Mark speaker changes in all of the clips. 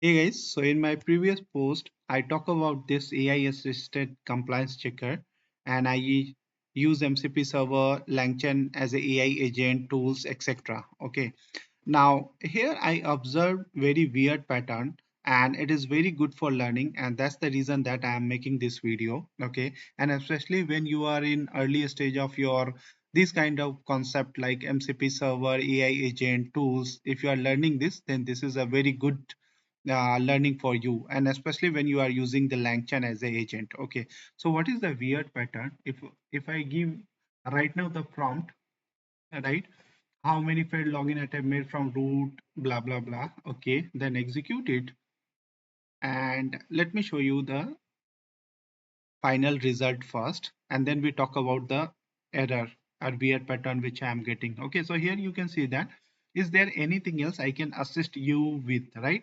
Speaker 1: Hey guys, so in my previous post, I talk about this AI assisted compliance checker and I use MCP server, LangChain as a AI agent, tools, etc. Okay. Now here I observed very weird pattern and it is very good for learning, and that's the reason that I am making this video. Okay. And especially when you are in early stage of your this kind of concept like MCP server, AI agent, tools, if you are learning this, then this is a very good learning for you, and especially when you are using the LangChain as a agent. Okay, so what is the weird pattern? If I give right now the prompt, right, how many failed login attempt made from root, blah blah blah. Okay, then execute it, and let me show you the final result first, and then we talk about the error or weird pattern which I am getting. Okay, so here you can see that. Is there anything else I can assist you with, right?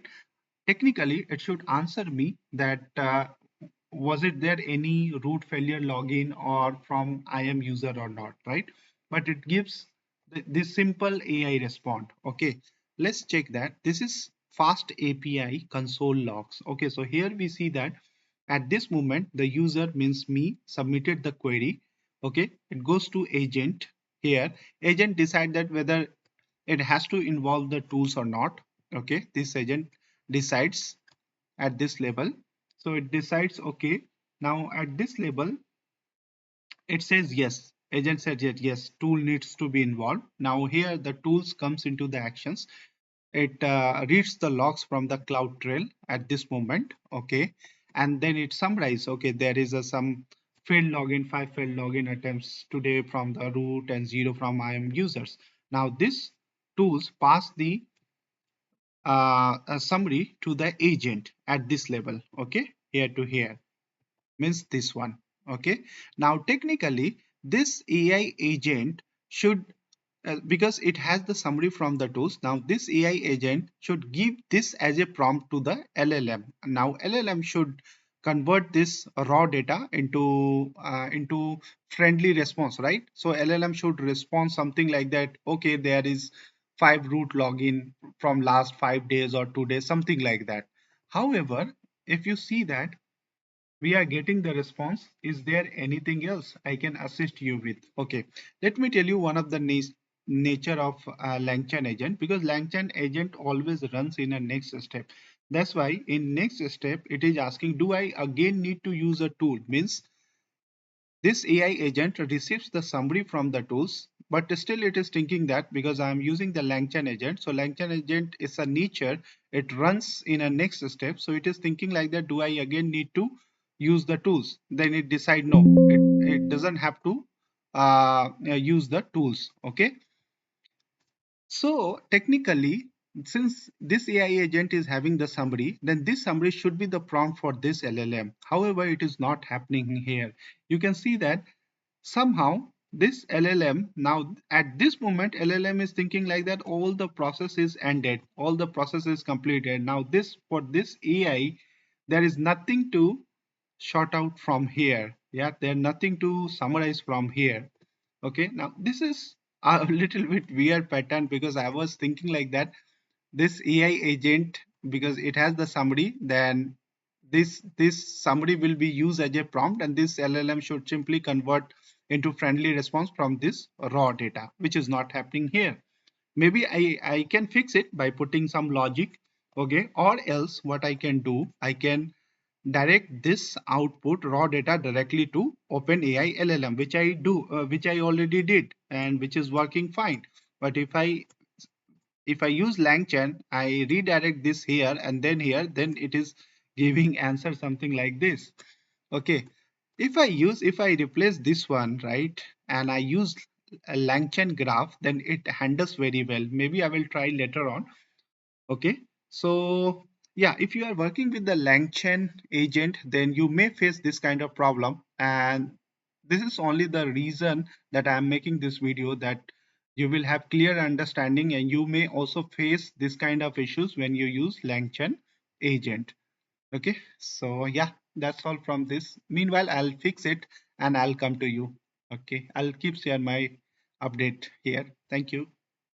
Speaker 1: Technically, it should answer me that was it there any root failure login or from IAM user or not, right? But it gives this simple AI respond. Okay, let's check that. This is fast API console logs. Okay, so here we see that at this moment, the user means me submitted the query. Okay, it goes to agent here. Agent decide that whether it has to involve the tools or not. Okay, this agent decides at this level. So it decides, okay, now at this level, it says yes. Agent said yes, tool needs to be involved. Now here the tools comes into the actions. It reads the logs from the cloud trail at this moment. Okay, and then it summarizes, okay, there is some failed login, 5 failed login attempts today from the root and 0 from IAM users. Now this tools pass the a summary to the agent at this level. Okay, here to here means this one. Okay, now technically this AI agent should because it has the summary from the tools. Now this AI agent should give this as a prompt to the LLM. Now LLM should convert this raw data into friendly response, right? So LLM should respond something like that. Okay, there is 5 root login from last 5 days or 2 days, something like that. However, if you see that we are getting the response, is there anything else I can assist you with? Okay, let me tell you one of the nature of LangChain agent, because LangChain agent always runs in a next step. That's why in next step it is asking, do I again need to use a tool? Means this AI agent receives the summary from the tools, but still it is thinking that because I am using the LangChain agent, so LangChain agent is a nature, it runs in a next step. So it is thinking like that, do I again need to use the tools? Then it decide no, it doesn't have to use the tools. Okay. So technically, since this AI agent is having the summary, then this summary should be the prompt for this LLM. However, it is not happening here. You can see that somehow this LLM now at this moment LLM is thinking like that all the process is ended, all the process is completed. Now this for this AI, there is nothing to short out from here. Yeah, there's nothing to summarize from here. Okay, now this is a little bit weird pattern because I was thinking like that this AI agent, because it has the summary, then this summary will be used as a prompt, and this LLM should simply convert into friendly response from this raw data, which is not happening here. Maybe I can fix it by putting some logic. Okay, or else what I can do, I can direct this output raw data directly to OpenAI LLM, which I do, which I already did, and which is working fine. But if I use LangChain, I redirect this here and then here, then it is giving answer something like this. Okay, if I replace this one, right, and I use a LangChain graph, then it handles very well. Maybe I will try later on. Okay, so yeah, if you are working with the LangChain agent, then you may face this kind of problem, and this is only the reason that I am making this video, that you will have clear understanding, and you may also face this kind of issues when you use LangChain agent. Okay, so yeah, that's all from this. Meanwhile, I'll fix it and I'll come to you. Okay, I'll keep share my update here. Thank you.